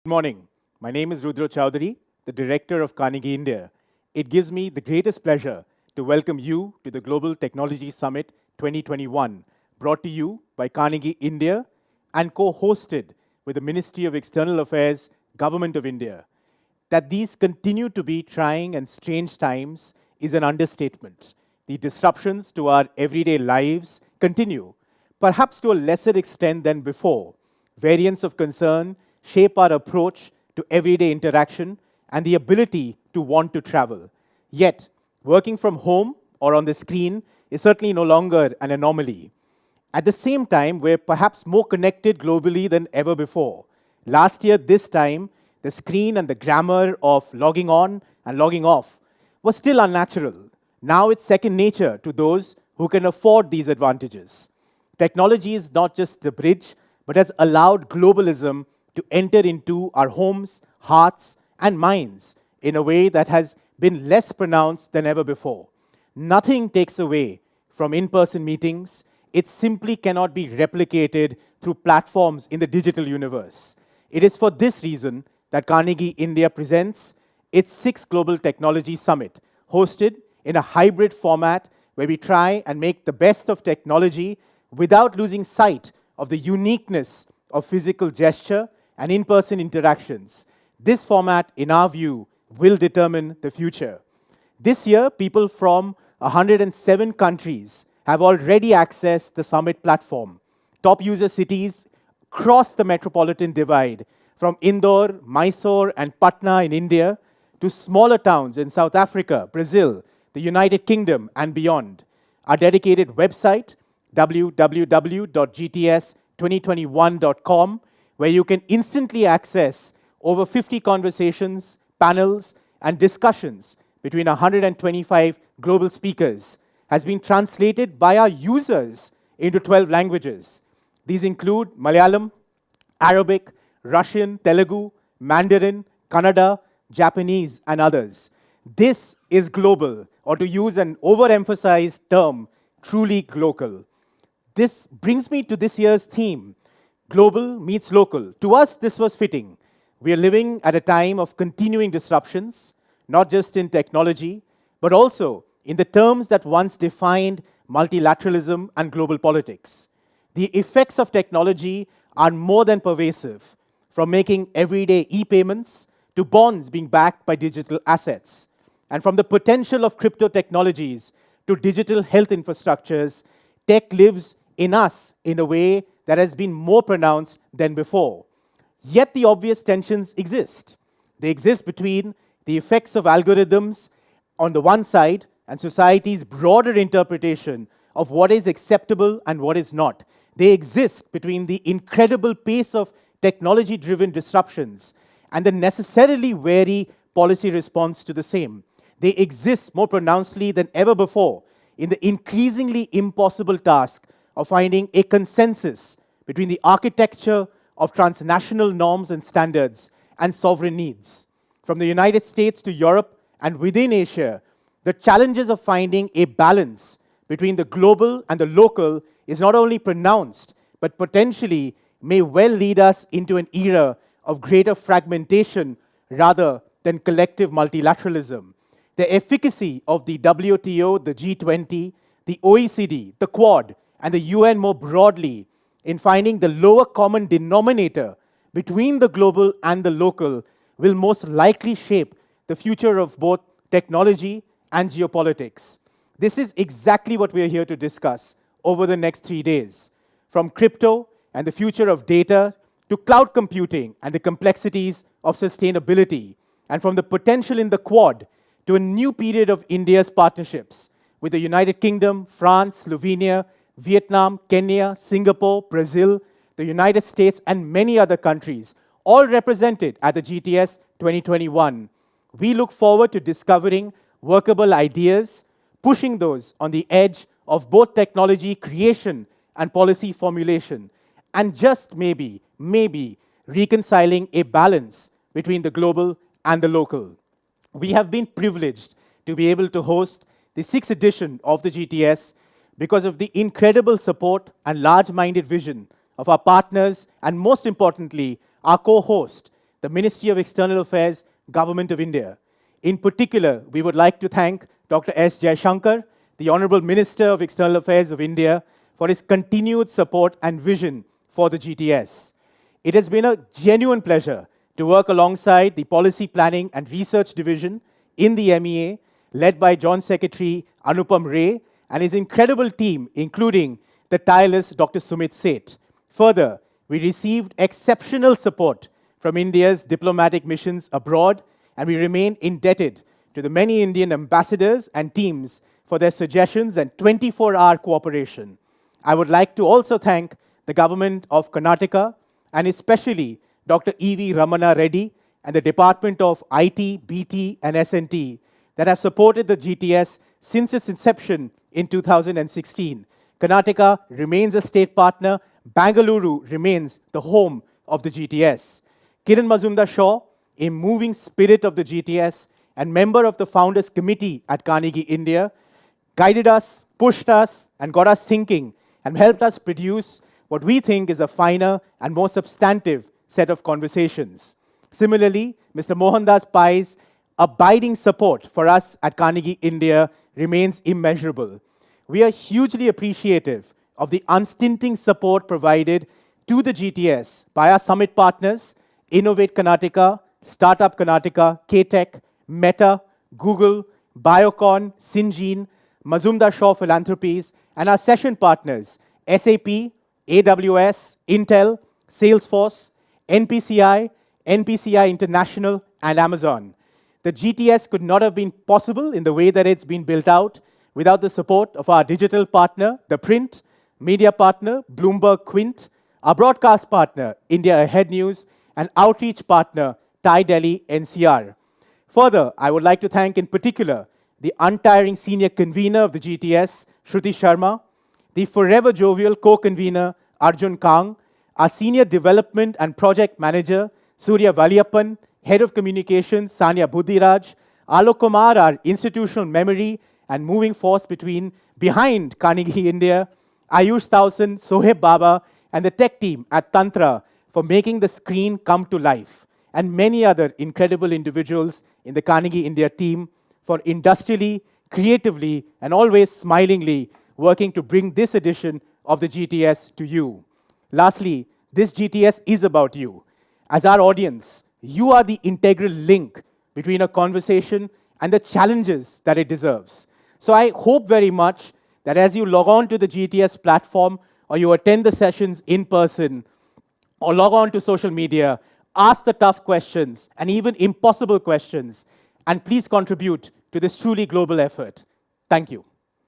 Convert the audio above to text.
Good morning. My name is Rudra Chaudhuri, the Director of Carnegie India. It gives me the greatest pleasure to welcome you to the Global Technology Summit 2021, brought to you by Carnegie India and co-hosted with the Ministry of External Affairs, Government of India. That these continue to be trying and strange times is an understatement. The disruptions to our everyday lives continue, perhaps to a lesser extent than before. Variants of concern shape our approach to everyday interaction and the ability to want to travel. Yet, working from home or on the screen is certainly no longer an anomaly. At the same time, we're perhaps more connected globally than ever before. Last year, this time, the screen and the grammar of logging on and logging off was still unnatural. Now it's second nature to those who can afford these advantages. Technology is not just the bridge, but has allowed globalism to enter into our homes, hearts, and minds in a way that has been less pronounced than ever before. Nothing takes away from in-person meetings. It simply cannot be replicated through platforms in the digital universe. It is for this reason that Carnegie India presents its 6th Global Technology Summit, hosted in a hybrid format where we try and make the best of technology without losing sight of the uniqueness of physical gesture and in-person interactions. This format, in our view, will determine the future. This year, people from 107 countries have already accessed the summit platform. Top user cities cross the metropolitan divide, from Indore, Mysore, and Patna in India to smaller towns in South Africa, Brazil, the United Kingdom, and beyond. Our dedicated website, www.gts2021.com, where you can instantly access over 50 conversations, panels, and discussions between 125 global speakers, has been translated by our users into 12 languages. These include Malayalam, Arabic, Russian, Telugu, Mandarin, Kannada, Japanese, and others. This is global, or to use an overemphasized term, truly global. This brings me to this year's theme, Global Meets Local. To us, this was fitting. We are living at a time of continuing disruptions, not just in technology, but also in the terms that once defined multilateralism and global politics. The effects of technology are more than pervasive, from making everyday e-payments to bonds being backed by digital assets, and from the potential of crypto technologies to digital health infrastructures. Tech lives in us in a way that has been more pronounced than before. Yet the obvious tensions exist. They exist between the effects of algorithms on the one side and society's broader interpretation of what is acceptable and what is not. They exist between the incredible pace of technology-driven disruptions and the necessarily wary policy response to the same. They exist more pronouncedly than ever before in the increasingly impossible task of finding a consensus between the architecture of transnational norms and standards and sovereign needs. From the United States to Europe and within Asia, the challenges of finding a balance between the global and the local is not only pronounced, but potentially may well lead us into an era of greater fragmentation rather than collective multilateralism. The efficacy of the WTO, the G20, the OECD, the Quad, and the UN more broadly in finding the lower common denominator between the global and the local will most likely shape the future of both technology and geopolitics. This is exactly what we are here to discuss over the next 3 days. From crypto and the future of data to cloud computing and the complexities of sustainability, and from the potential in the Quad to a new period of India's partnerships with the United Kingdom, France, Slovenia, Vietnam, Kenya, Singapore, Brazil, the United States, and many other countries, all represented at the GTS 2021. We look forward to discovering workable ideas, pushing those on the edge of both technology creation and policy formulation, and just maybe reconciling a balance between the global and the local. We have been privileged to be able to host the 6th edition of the GTS because of the incredible support and large-minded vision of our partners, and most importantly, our co-host, the Ministry of External Affairs, Government of India. In particular, we would like to thank Dr. S. Jaishankar, the Honorable Minister of External Affairs of India, for his continued support and vision for the GTS. It has been a genuine pleasure to work alongside the Policy Planning and Research Division in the MEA, led by Joint Secretary Anupam Ray and his incredible team, including the tireless Dr. Sumit Seth. Further, we received exceptional support from India's diplomatic missions abroad, and we remain indebted to the many Indian ambassadors and teams for their suggestions and 24-hour cooperation. I would like to also thank the government of Karnataka, and especially Dr. E.V. Ramana Reddy and the Department of IT, BT, and S&T that have supported the GTS since its inception in 2016. Karnataka remains a state partner. Bengaluru remains the home of the GTS. Kiran Mazumdar-Shaw, a moving spirit of the GTS and member of the Founders Committee at Carnegie India, guided us, pushed us, and got us thinking and helped us produce what we think is a finer and more substantive set of conversations. Similarly, Mr. Mohandas Pai's abiding support for us at Carnegie India remains immeasurable. We are hugely appreciative of the unstinting support provided to the GTS by our summit partners, Innovate Karnataka, Startup Karnataka, K-Tech, Meta, Google, Biocon, Syngene, Mazumdar-Shaw Philanthropies, and our session partners, SAP, AWS, Intel, Salesforce, NPCI, NPCI International, and Amazon. The GTS could not have been possible in the way that it's been built out without the support of our digital partner, The Print, media partner, Bloomberg Quint, our broadcast partner, India Ahead News, and outreach partner, Thai Delhi NCR. Further, I would like to thank in particular the untiring senior convener of the GTS, Shruti Sharma, the forever jovial co-convener, Arjun Kang, our senior development and project manager, Surya Valiappan, head of communications, Sanya Buddhiraj, Alok Kumar, our institutional memory and moving force behind Carnegie India, Ayush Towson, Soheb Baba, and the tech team at Tantra for making the screen come to life, and many other incredible individuals in the Carnegie India team for industrially, creatively, and always smilingly working to bring this edition of the GTS to you. Lastly, this GTS is about you. As our audience, you are the integral link between a conversation and the challenges that it deserves. So I hope very much that as you log on to the GTS platform or you attend the sessions in person or log on to social media, ask the tough questions and even impossible questions, and please contribute to this truly global effort. Thank you.